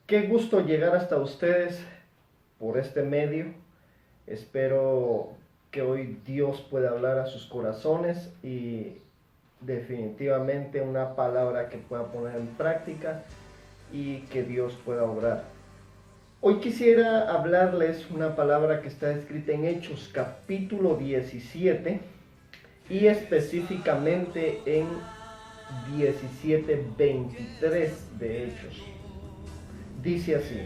Qué gusto llegar hasta ustedes por este medio. Espero que hoy Dios pueda hablar a sus corazones y definitivamente una palabra que pueda poner en práctica y que Dios pueda obrar. Hoy quisiera hablarles una palabra que está escrita en Hechos capítulo 17 y específicamente en 17:23 de Hechos. Dice así: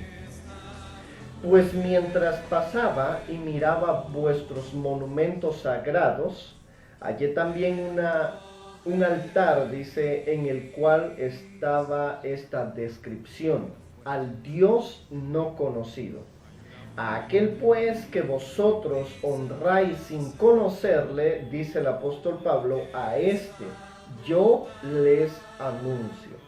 pues mientras pasaba y miraba vuestros monumentos sagrados, hallé también un altar, dice, en el cual estaba esta descripción: al Dios no conocido. A aquel pues que vosotros honráis sin conocerle, dice el apóstol Pablo, a este yo les anuncio.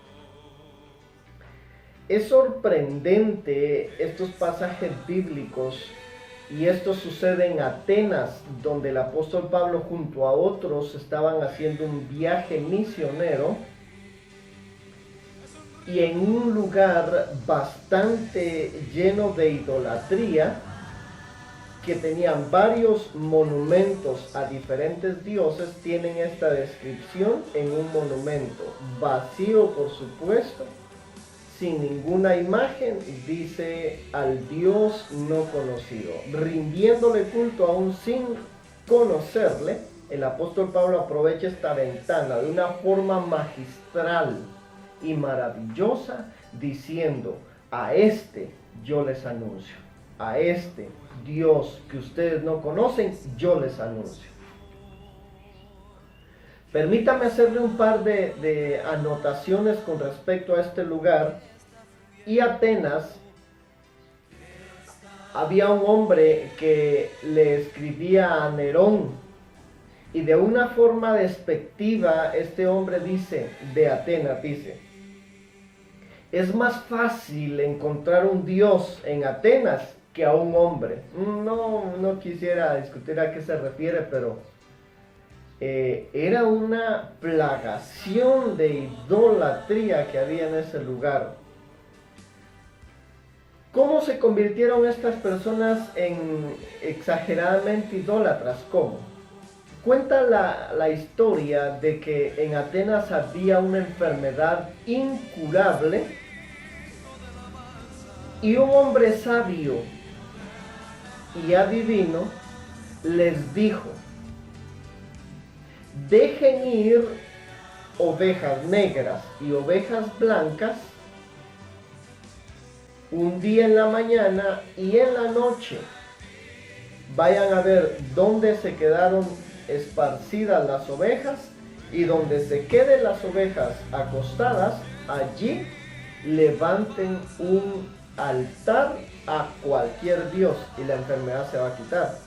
Es sorprendente estos pasajes bíblicos, y esto sucede en Atenas, donde el apóstol Pablo junto a otros estaban haciendo un viaje misionero, y en un lugar bastante lleno de idolatría, que tenían varios monumentos a diferentes dioses. Tienen esta descripción en un monumento vacío, por supuesto, sin ninguna imagen, dice: al Dios no conocido, rindiéndole culto aún sin conocerle. El apóstol Pablo aprovecha esta ventana de una forma magistral y maravillosa, diciendo: a este yo les anuncio, a este Dios que ustedes no conocen, yo les anuncio. Permítame hacerle un par de anotaciones con respecto a este lugar. Y Atenas, había un hombre que le escribía a Nerón, y de una forma despectiva este hombre dice, de Atenas, dice: es más fácil encontrar un Dios en Atenas que a un hombre. No quisiera discutir a qué se refiere, pero era una plagación de idolatría que había en ese lugar. ¿Cómo se convirtieron estas personas en exageradamente idólatras? ¿Cómo? Cuenta la historia de que en Atenas había una enfermedad incurable, y un hombre sabio y adivino les dijo: dejen ir ovejas negras y ovejas blancas un día en la mañana, y en la noche vayan a ver dónde se quedaron esparcidas las ovejas, y donde se queden las ovejas acostadas, allí levanten un altar a cualquier dios y la enfermedad se va a quitar.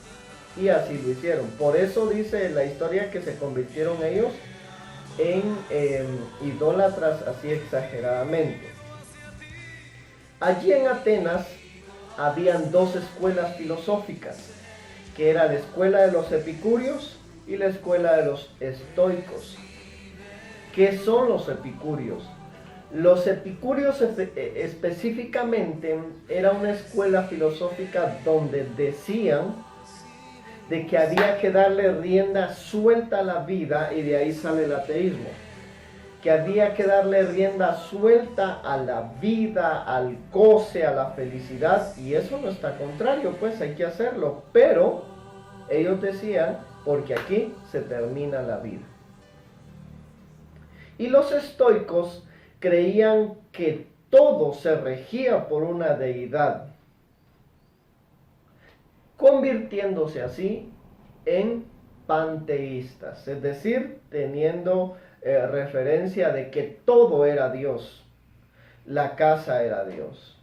Y así lo hicieron. Por eso dice la historia que se convirtieron ellos en idólatras así exageradamente. Allí en Atenas habían dos escuelas filosóficas, que era la escuela de los epicúreos y la escuela de los estoicos. ¿Qué son los epicúreos? Los epicúreos específicamente era una escuela filosófica donde decían de que había que darle rienda suelta a la vida, y de ahí sale el ateísmo. Que había que darle rienda suelta a la vida, al goce, a la felicidad, y eso no está contrario, pues hay que hacerlo, pero ellos decían, porque aquí se termina la vida. Y los estoicos creían que todo se regía por una deidad, convirtiéndose así en panteístas, es decir, teniendo referencia de que todo era Dios. La casa era Dios,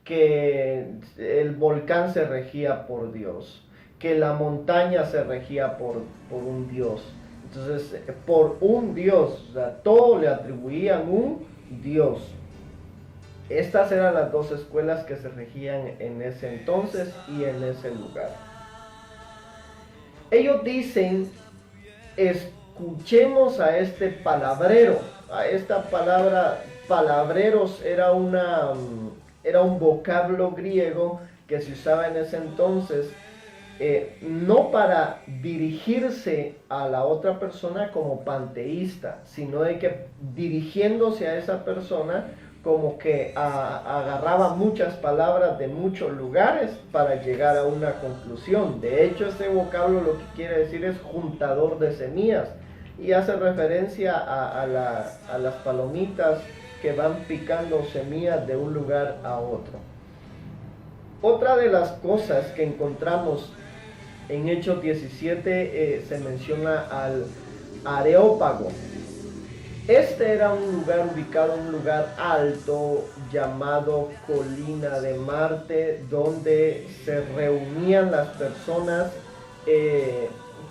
que el volcán se regía por Dios, que la montaña se regía por un Dios. Entonces, por un Dios, o sea, todo le atribuían un Dios. Estas eran las dos escuelas que se regían en ese entonces y en ese lugar. Ellos dicen: escuchemos a este palabrero. A esta palabra palabreros era una era un vocablo griego que se usaba en ese entonces, no para dirigirse a la otra persona como panteísta, sino de que dirigiéndose a esa persona como que agarraba muchas palabras de muchos lugares para llegar a una conclusión. De hecho, este vocablo lo que quiere decir es juntador de semillas y hace referencia a las palomitas que van picando semillas de un lugar a otro. Otra de las cosas que encontramos en Hechos 17 se menciona al Areópago. Este era un lugar ubicado en un lugar alto llamado Colina de Marte, donde se reunían las personas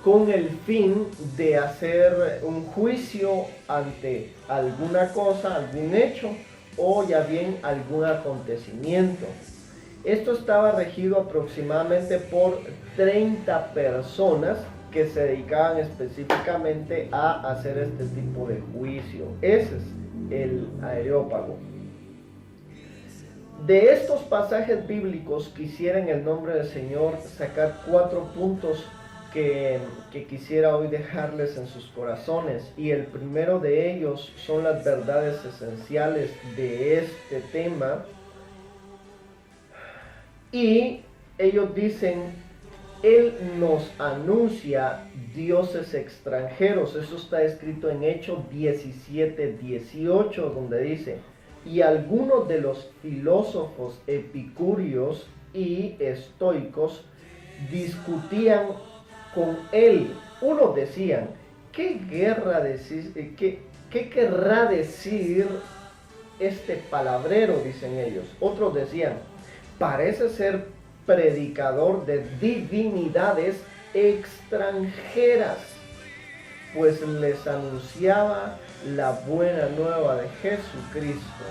con el fin de hacer un juicio ante alguna cosa, algún hecho o ya bien algún acontecimiento. Esto estaba regido aproximadamente por 30 personas que se dedicaban específicamente a hacer este tipo de juicio. Ese es el Areópago. De estos pasajes bíblicos quisiera en el nombre del Señor sacar 4 puntos que quisiera hoy dejarles en sus corazones, y el primero de ellos son las verdades esenciales de este tema, y ellos dicen: Él nos anuncia dioses extranjeros. Eso está escrito en Hechos 17:18, donde dice: y algunos de los filósofos epicúreos y estoicos discutían con él. Unos decían: ¿qué querrá decir este palabrero? Dicen ellos. Otros decían: parece ser predicador de divinidades extranjeras, pues les anunciaba la buena nueva de Jesucristo.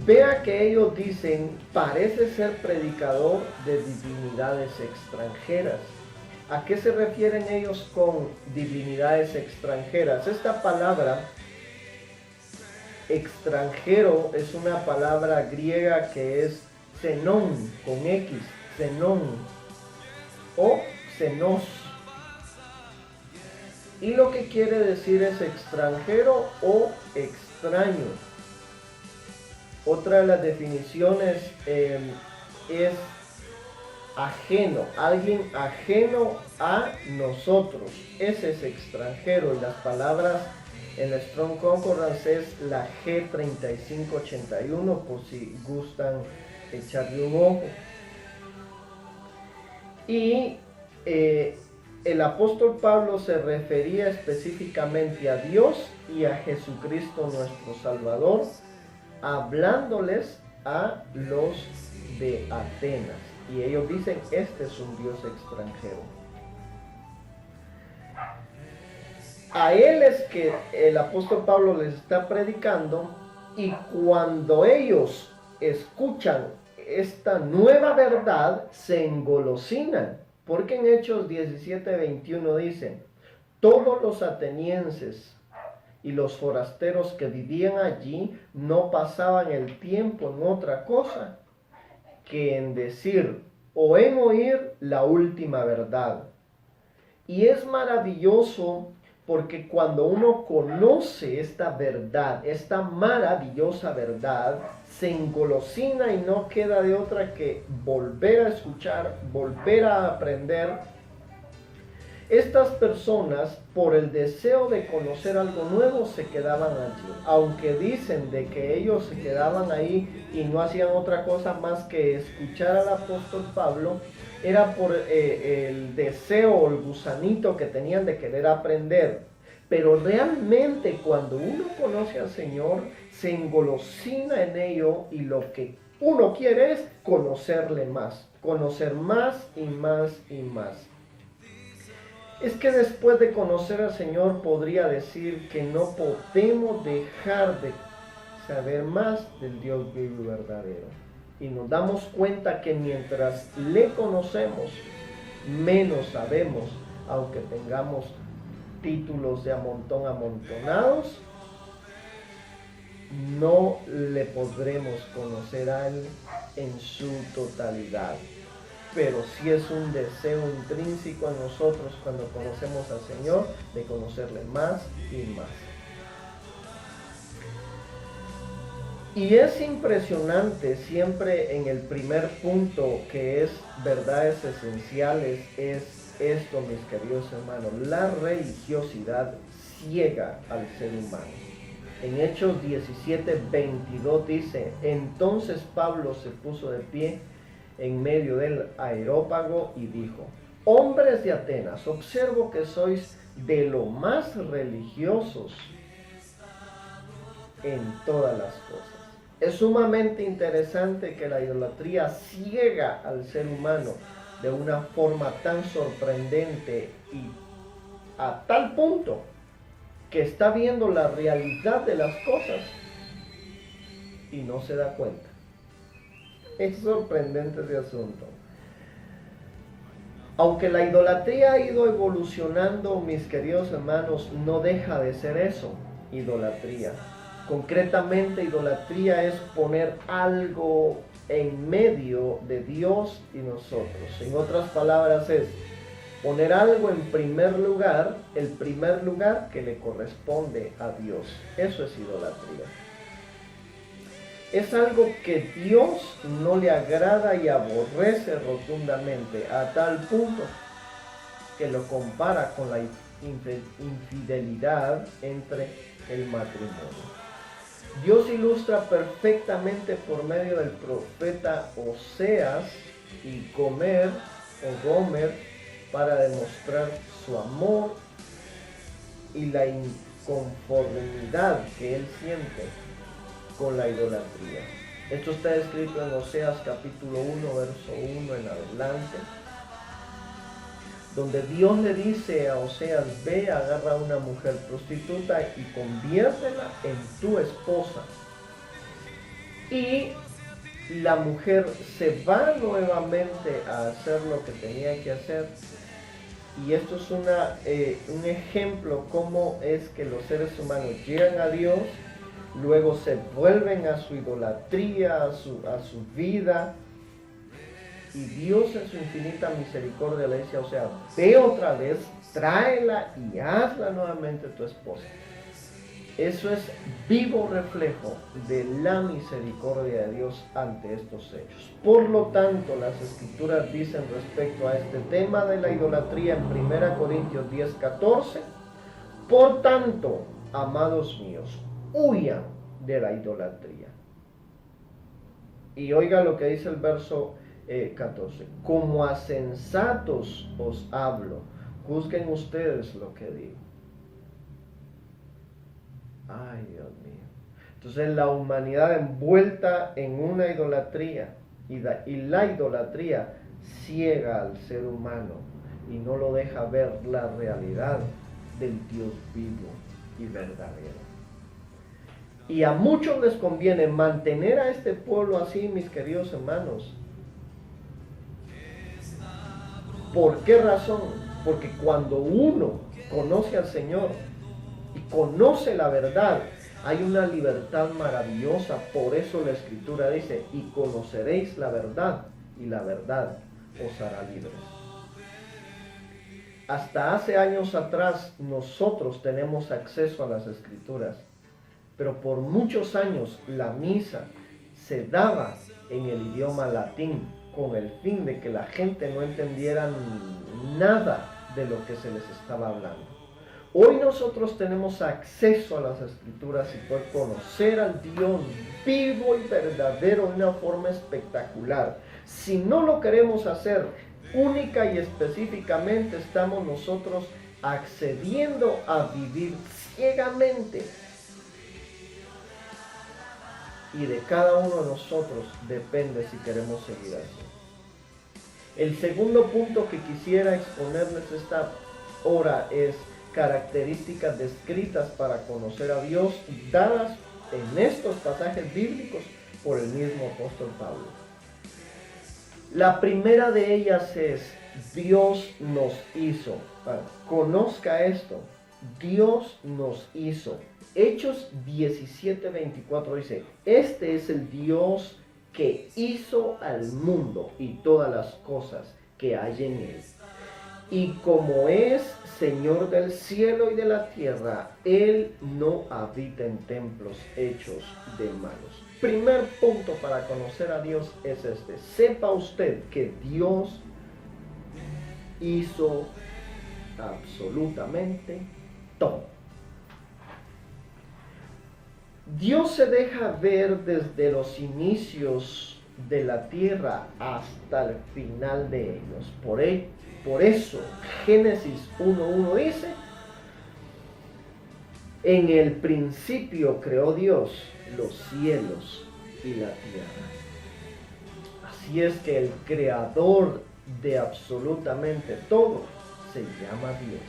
Vea que ellos dicen: parece ser predicador de divinidades extranjeras. ¿A qué se refieren ellos con divinidades extranjeras? Esta palabra extranjero es una palabra griega que es xenón, con X, xenón o xenos. Y lo que quiere decir es extranjero o extraño. Otra de las definiciones es ajeno, alguien ajeno a nosotros. Ese es extranjero, y las palabras en la Strong Concordance es la G3581, por si gustan echarle un ojo. Y el apóstol Pablo se refería específicamente a Dios y a Jesucristo nuestro Salvador, hablándoles a los de Atenas. Y ellos dicen: este es un Dios extranjero. A él es que el apóstol Pablo les está predicando, y cuando ellos escuchan esta nueva verdad se engolosinan, porque en Hechos 17:21 dicen: todos los atenienses y los forasteros que vivían allí no pasaban el tiempo en otra cosa que en decir o en oír la última verdad. Y es maravilloso, porque cuando uno conoce esta verdad, esta maravillosa verdad, se engolosina y no queda de otra que volver a escuchar, volver a aprender. Estas personas, por el deseo de conocer algo nuevo, se quedaban allí. Aunque dicen de que ellos se quedaban ahí y no hacían otra cosa más que escuchar al apóstol Pablo, era por el deseo o el gusanito que tenían de querer aprender. Pero realmente cuando uno conoce al Señor, se engolosina en ello, y lo que uno quiere es conocerle más, conocer más y más y más. Es que después de conocer al Señor podría decir que no podemos dejar de saber más del Dios vivo y verdadero. Y nos damos cuenta que mientras le conocemos, menos sabemos, aunque tengamos títulos de a montón amontonados, no le podremos conocer a Él en su totalidad. Pero sí es un deseo intrínseco en nosotros cuando conocemos al Señor de conocerle más y más. Y es impresionante siempre en el primer punto, que es verdades esenciales, es esto, mis queridos hermanos: la religiosidad ciega al ser humano. En Hechos 17:22 dice: entonces Pablo se puso de pie en medio del areópago y dijo: hombres de Atenas, observo que sois de lo más religiosos en todas las cosas. Es sumamente interesante que la idolatría ciega al ser humano de una forma tan sorprendente y a tal punto que está viendo la realidad de las cosas y no se da cuenta. Es sorprendente ese asunto. Aunque la idolatría ha ido evolucionando, mis queridos hermanos, no deja de ser eso, idolatría. Concretamente, idolatría es poner algo en medio de Dios y nosotros. En otras palabras, es poner algo en primer lugar, el primer lugar que le corresponde a Dios. Eso es idolatría. Es algo que Dios no le agrada y aborrece rotundamente, a tal punto que lo compara con la infidelidad entre el matrimonio. Dios ilustra perfectamente por medio del profeta Oseas y Gomer para demostrar su amor y la inconformidad que él siente con la idolatría. Esto está escrito en Oseas capítulo 1, verso 1 en adelante, donde Dios le dice a Oseas: ve, agarra a una mujer prostituta y conviértela en tu esposa. Y la mujer se va nuevamente a hacer lo que tenía que hacer. Y esto es un ejemplo cómo es que los seres humanos llegan a Dios, luego se vuelven a su idolatría, a su vida. Y Dios en su infinita misericordia le dice: o sea, ve otra vez, tráela y hazla nuevamente tu esposa. Eso es vivo reflejo de la misericordia de Dios ante estos hechos. Por lo tanto, las Escrituras dicen respecto a este tema de la idolatría en 1 Corintios 10:14: por tanto, amados míos, huyan de la idolatría. Y oiga lo que dice el verso 14: como a sensatos os hablo, juzguen ustedes lo que digo. Ay, Dios mío. Entonces la humanidad envuelta en una idolatría, y la idolatría ciega al ser humano y no lo deja ver la realidad del Dios vivo y verdadero. Y a muchos les conviene mantener a este pueblo así, mis queridos hermanos. ¿Por qué razón? Porque cuando uno conoce al Señor y conoce la verdad, hay una libertad maravillosa. Por eso la Escritura dice: y conoceréis la verdad, y la verdad os hará libres. Hasta hace años atrás nosotros tenemos acceso a las Escrituras, pero por muchos años la misa se daba en el idioma latín, con el fin de que la gente no entendiera nada de lo que se les estaba hablando. Hoy nosotros tenemos acceso a las Escrituras y poder conocer al Dios vivo y verdadero de una forma espectacular. Si no lo queremos hacer única y específicamente, estamos nosotros accediendo a vivir ciegamente. Y de cada uno de nosotros depende si queremos seguir así. El segundo punto que quisiera exponerles esta hora es características descritas para conocer a Dios, dadas en estos pasajes bíblicos por el mismo apóstol Pablo. La primera de ellas es: Dios nos hizo. Conozca esto: Dios nos hizo. Hechos 17:24 dice, este es el Dios que hizo al mundo y todas las cosas que hay en él. Y como es Señor del cielo y de la tierra, Él no habita en templos hechos de manos. Primer punto para conocer a Dios es este. Sepa usted que Dios hizo absolutamente todo. Dios se deja ver desde los inicios de la tierra hasta el final de ellos. Por eso Génesis 1:1 dice, en el principio creó Dios los cielos y la tierra. Así es que el creador de absolutamente todo se llama Dios.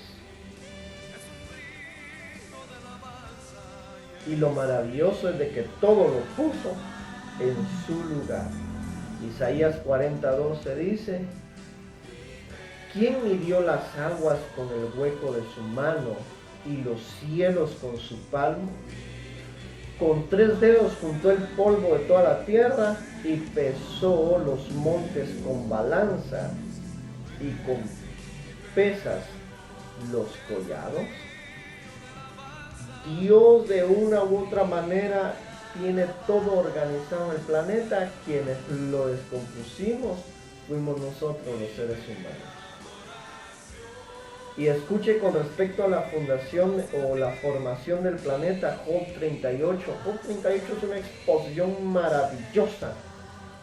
Y lo maravilloso es de que todo lo puso en su lugar. Isaías 40:12 dice, ¿quién midió las aguas con el hueco de su mano y los cielos con su palmo? Con 3 dedos juntó el polvo de toda la tierra y pesó los montes con balanza y con pesas los collados. Dios de una u otra manera tiene todo organizado en el planeta. Quienes lo descompusimos fuimos nosotros los seres humanos. Y escuche con respecto a la fundación o la formación del planeta, Job 38. Job 38 es una exposición maravillosa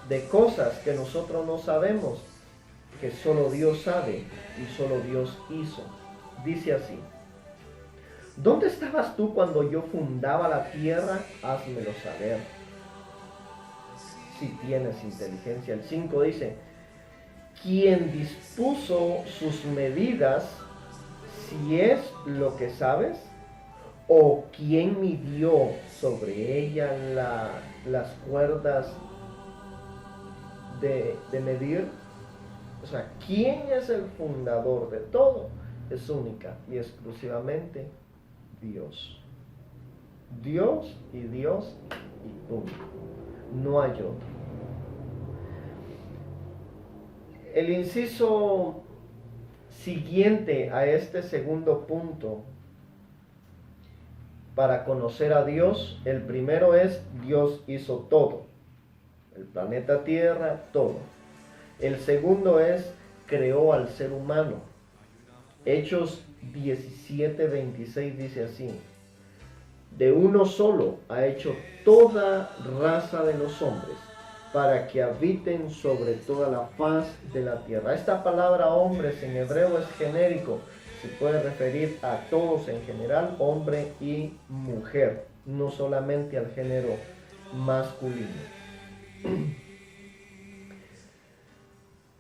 de cosas que nosotros no sabemos, que solo Dios sabe y solo Dios hizo. Dice así, ¿dónde estabas tú cuando yo fundaba la tierra? Házmelo saber, si tienes inteligencia. El 5 dice, ¿quién dispuso sus medidas? Si es lo que sabes, o quién midió sobre ella las cuerdas de medir. O sea, ¿quién es el fundador de todo? Es única y exclusivamente Dios. Dios y Dios y único. No hay otro. El inciso siguiente a este segundo punto para conocer a Dios, el primero es Dios hizo todo, el planeta Tierra, todo. El segundo es creó al ser humano. Hechos 17:26 dice así, de uno solo ha hecho toda raza de los hombres, para que habiten sobre toda la faz de la tierra. Esta palabra hombres en hebreo es genérico, se puede referir a todos en general, hombre y mujer, no solamente al género masculino.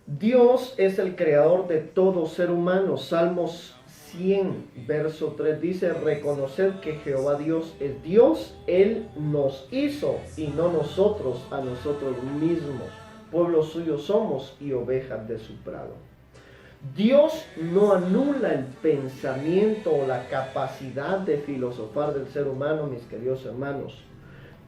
Dios es el creador de todo ser humano. Salmos 100, verso 3 dice, reconocer que Jehová Dios es Dios, Él nos hizo y no nosotros a nosotros mismos. Pueblo suyo somos y ovejas de su prado. Dios no anula el pensamiento o la capacidad de filosofar del ser humano, mis queridos hermanos,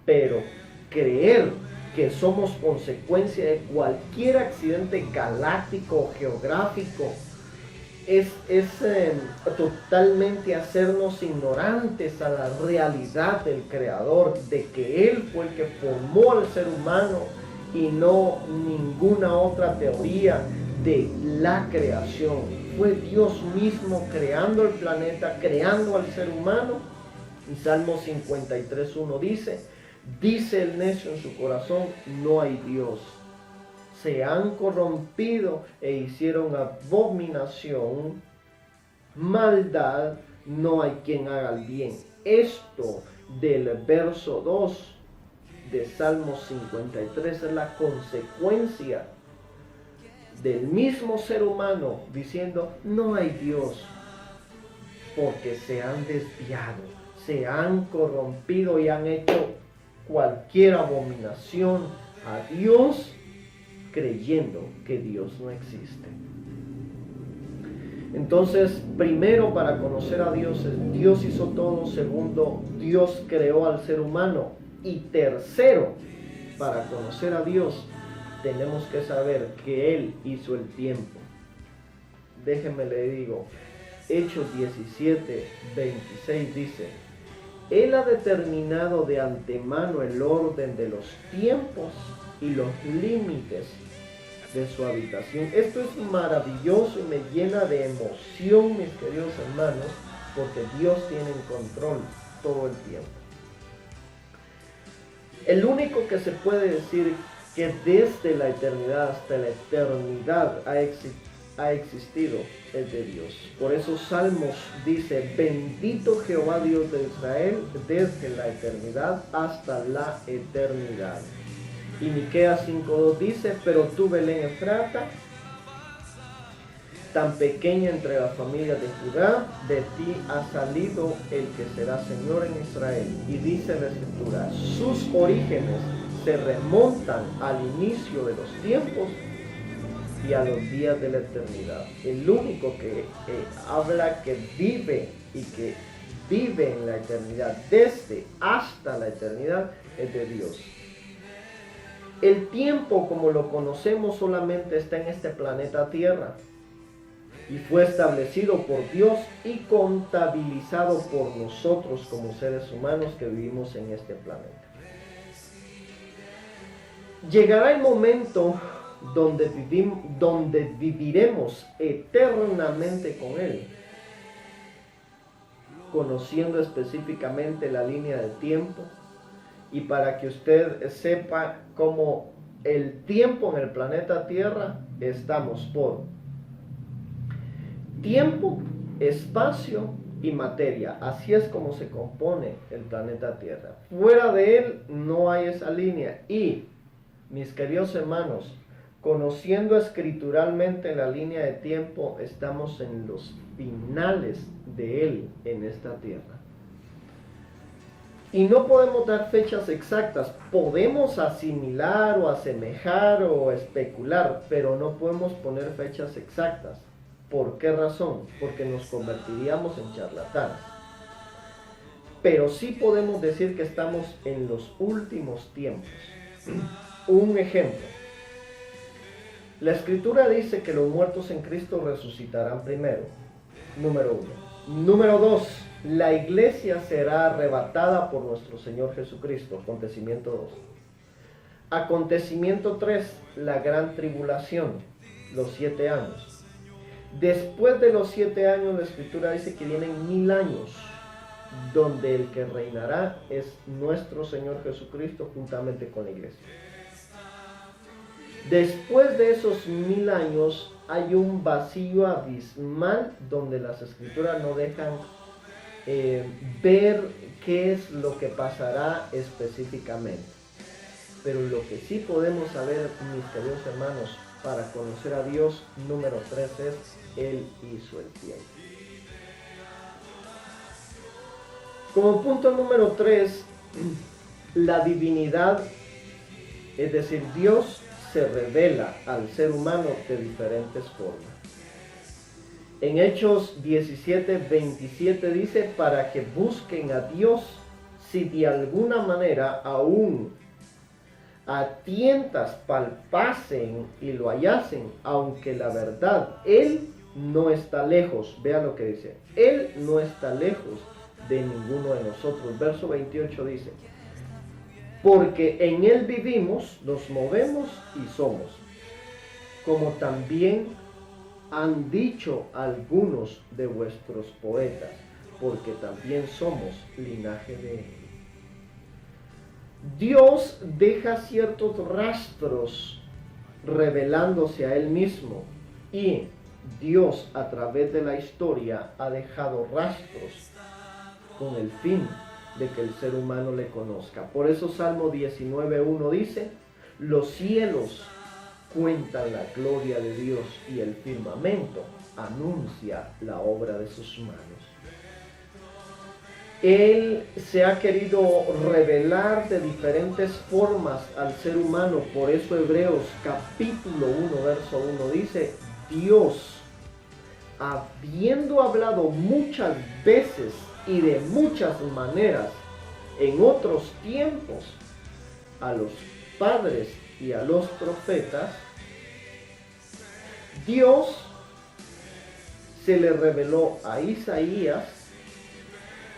pero creer que somos consecuencia de cualquier accidente galáctico o geográfico es totalmente hacernos ignorantes a la realidad del Creador, de que Él fue el que formó al ser humano y no ninguna otra teoría de la creación. Fue Dios mismo creando el planeta, creando al ser humano. Y Salmo 53:1 dice el necio en su corazón, no hay Dios. Se han corrompido e hicieron abominación, maldad, no hay quien haga el bien. Esto del verso 2 de Salmo 53 es la consecuencia del mismo ser humano diciendo, no hay Dios, porque se han desviado, se han corrompido y han hecho cualquier abominación a Dios, creyendo que Dios no existe. Entonces, primero, para conocer a Dios, Dios hizo todo. Segundo, Dios creó al ser humano. Y tercero, para conocer a Dios, tenemos que saber que Él hizo el tiempo. Déjeme le digo, Hechos 17, 26 dice: Él ha determinado de antemano el orden de los tiempos y los límites de su habitación. Esto es maravilloso y me llena de emoción, mis queridos hermanos, porque Dios tiene en control todo el tiempo. El único que se puede decir que desde la eternidad hasta la eternidad ha existido es de Dios. Por eso Salmos dice: bendito Jehová Dios de Israel desde la eternidad hasta la eternidad. Y Miqueas 5:2 dice: pero tú, Belén Efrata, tan pequeña entre las familias de Judá, de ti ha salido el que será Señor en Israel. Y dice la Escritura: sus orígenes se remontan al inicio de los tiempos y a los días de la eternidad. El único que habla que vive y que vive en la eternidad, desde hasta la eternidad, es de Dios. El tiempo, como lo conocemos, solamente está en este planeta Tierra y fue establecido por Dios y contabilizado por nosotros como seres humanos que vivimos en este planeta. Llegará el momento donde viviremos eternamente con Él, conociendo específicamente la línea del tiempo. Y para que usted sepa cómo el tiempo en el planeta Tierra, estamos por tiempo, espacio y materia. Así es como se compone el planeta Tierra. Fuera de él no hay esa línea. Y, mis queridos hermanos, conociendo escrituralmente la línea de tiempo, estamos en los finales de él en esta tierra. Y no podemos dar fechas exactas. Podemos asimilar o asemejar o especular, pero no podemos poner fechas exactas. ¿Por qué razón? Porque nos convertiríamos en charlatanes. Pero sí podemos decir que estamos en los últimos tiempos. Un ejemplo. La Escritura dice que los muertos en Cristo resucitarán primero. Número 1. Número 2. La iglesia será arrebatada por nuestro Señor Jesucristo. Acontecimiento 2. Acontecimiento 3. La gran tribulación. Los 7 años. Después de los 7 años, la Escritura dice que vienen 1000 años, donde el que reinará es nuestro Señor Jesucristo juntamente con la iglesia. Después de esos 1000 años hay un vacío abismal donde las Escrituras no dejan ver qué es lo que pasará específicamente. Pero lo que sí podemos saber, mis queridos hermanos, para conocer a Dios, número 3 es: Él hizo el tiempo. Como punto número 3, la divinidad, es decir, Dios se revela al ser humano de diferentes formas. En Hechos 17:27 dice: para que busquen a Dios, si de alguna manera aún a tientas palpasen y lo hallasen, aunque la verdad, Él no está lejos. Vea lo que dice: Él no está lejos de ninguno de nosotros. Verso 28 dice: porque en Él vivimos, nos movemos y somos, como también han dicho algunos de vuestros poetas, porque también somos linaje de Él. Dios deja ciertos rastros revelándose a Él mismo, y Dios a través de la historia ha dejado rastros con el fin de que el ser humano le conozca. Por eso Salmo 19:1 dice: los cielos cuentan la gloria de Dios y el firmamento anuncia la obra de sus manos. Él se ha querido revelar de diferentes formas al ser humano. Por eso Hebreos capítulo 1 verso 1 dice: Dios habiendo hablado muchas veces y de muchas maneras en otros tiempos a los padres y a los profetas, Dios se le reveló a Isaías,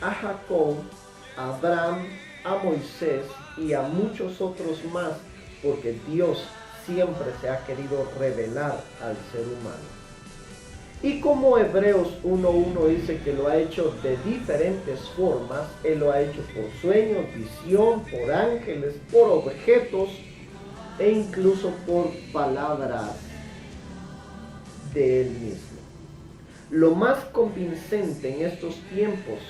a Jacob, a Abraham, a Moisés y a muchos otros más, porque Dios siempre se ha querido revelar al ser humano. Y como Hebreos 1:1 dice que lo ha hecho de diferentes formas, Él lo ha hecho por sueños, visión, por ángeles, por objetos e incluso por palabras de Él mismo. Lo más convincente en estos tiempos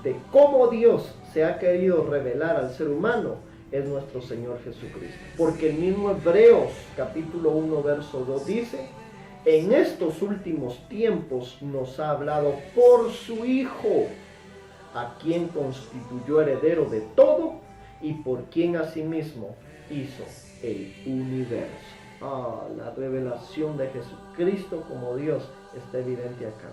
de cómo Dios se ha querido revelar al ser humano es nuestro Señor Jesucristo. Porque el mismo Hebreos capítulo 1 verso 2 dice: en estos últimos tiempos nos ha hablado por su Hijo, a quien constituyó heredero de todo y por quien asimismo hizo el universo. La revelación de Jesucristo como Dios está evidente acá.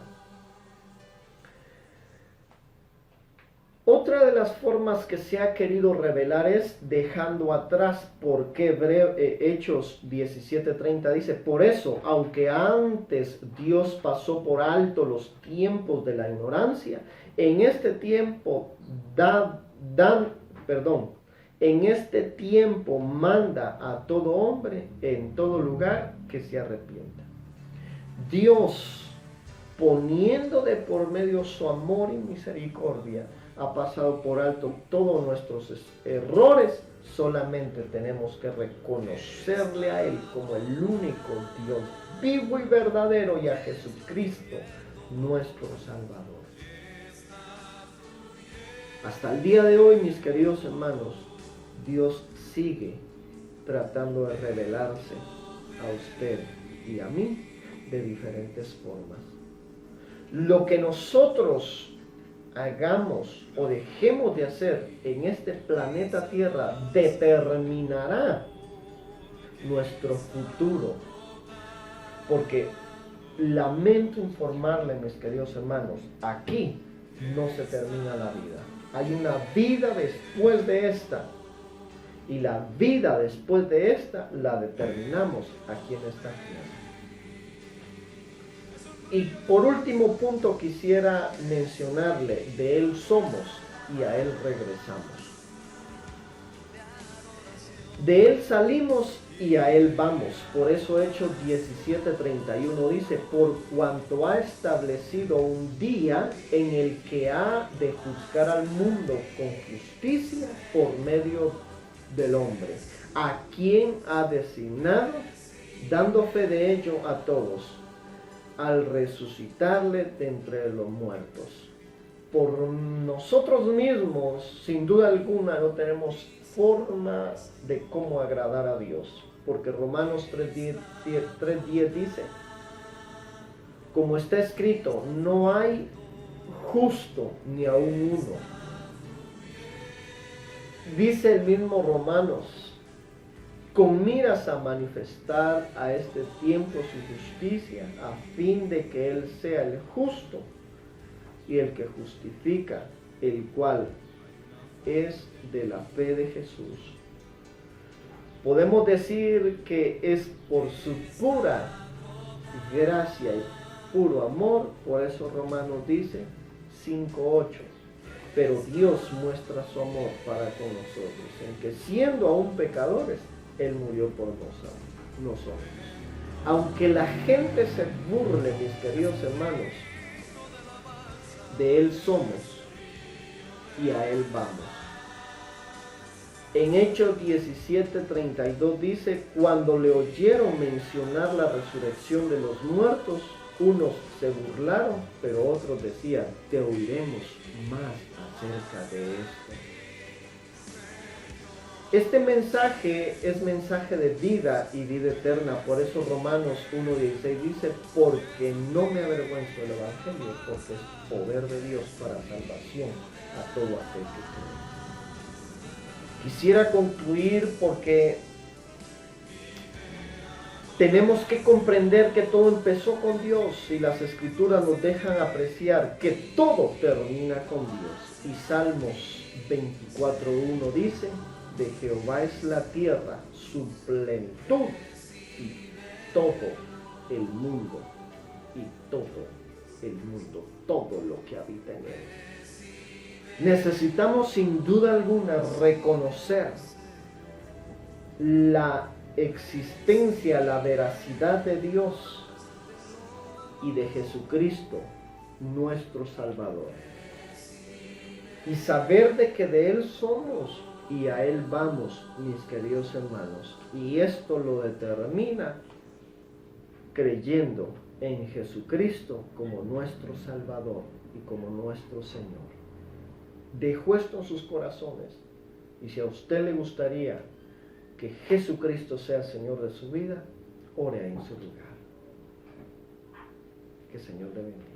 Otra de las formas que se ha querido revelar es dejando atrás, porque Hechos 17:30 dice: por eso, aunque antes Dios pasó por alto los tiempos de la ignorancia, en este tiempo en este tiempo manda a todo hombre en todo lugar que se arrepienta. Dios, poniendo de por medio su amor y misericordia, ha pasado por alto todos nuestros errores. Solamente tenemos que reconocerle a Él como el único Dios vivo y verdadero, y a Jesucristo nuestro Salvador. Hasta el día de hoy, mis queridos hermanos, Dios sigue tratando de revelarse a usted y a mí de diferentes formas. Lo que nosotros hagamos o dejemos de hacer en este planeta Tierra determinará nuestro futuro. Porque lamento informarle, mis queridos hermanos, aquí no se termina la vida. Hay una vida después de esta. Y la vida después de esta la determinamos aquí en esta tierra. Y por último punto quisiera mencionarle: de Él somos y a Él regresamos. De Él salimos y a Él vamos. Por eso Hechos 17:31 dice: por cuanto ha establecido un día en el que ha de juzgar al mundo con justicia por medio del hombre, a quien ha designado, dando fe de ello a todos, al resucitarle de entre los muertos. Por nosotros mismos, sin duda alguna, no tenemos forma de cómo agradar a Dios, porque Romanos 3:10 dice: como está escrito, no hay justo ni aun uno. Dice el mismo Romanos: con miras a manifestar a este tiempo su justicia, a fin de que Él sea el justo y el que justifica, el cual es de la fe de Jesús. Podemos decir que es por su pura gracia y puro amor. Por eso Romanos dice 5:8: pero Dios muestra su amor para con nosotros, en que siendo aún pecadores, Él murió por nosotros. Aunque la gente se burle, mis queridos hermanos, de Él somos y a Él vamos. En Hechos 17:32 dice: cuando le oyeron mencionar la resurrección de los muertos, unos se burlaron, pero otros decían: te oiremos más acerca de esto. Este mensaje es mensaje de vida y vida eterna. Por eso Romanos 1:16 dice: porque no me avergüenzo del Evangelio, porque es poder de Dios para salvación a todo aquel que cree. Quisiera concluir porque Tenemos que comprender que todo empezó con Dios y las Escrituras nos dejan apreciar que todo termina con Dios. Y Salmos 24:1 dice, de Jehová es la tierra, su plenitud y todo el mundo, todo lo que habita en él. Necesitamos sin duda alguna reconocer la existencia, la veracidad de Dios y de Jesucristo, nuestro Salvador. Y saber de que de Él somos y a Él vamos, mis queridos hermanos. Y esto lo determina creyendo en Jesucristo como nuestro Salvador y como nuestro Señor. Dejo esto en sus corazones. Y si a usted le gustaría que Jesucristo sea Señor de su vida, ore ahí en su lugar. Que el Señor le bendiga.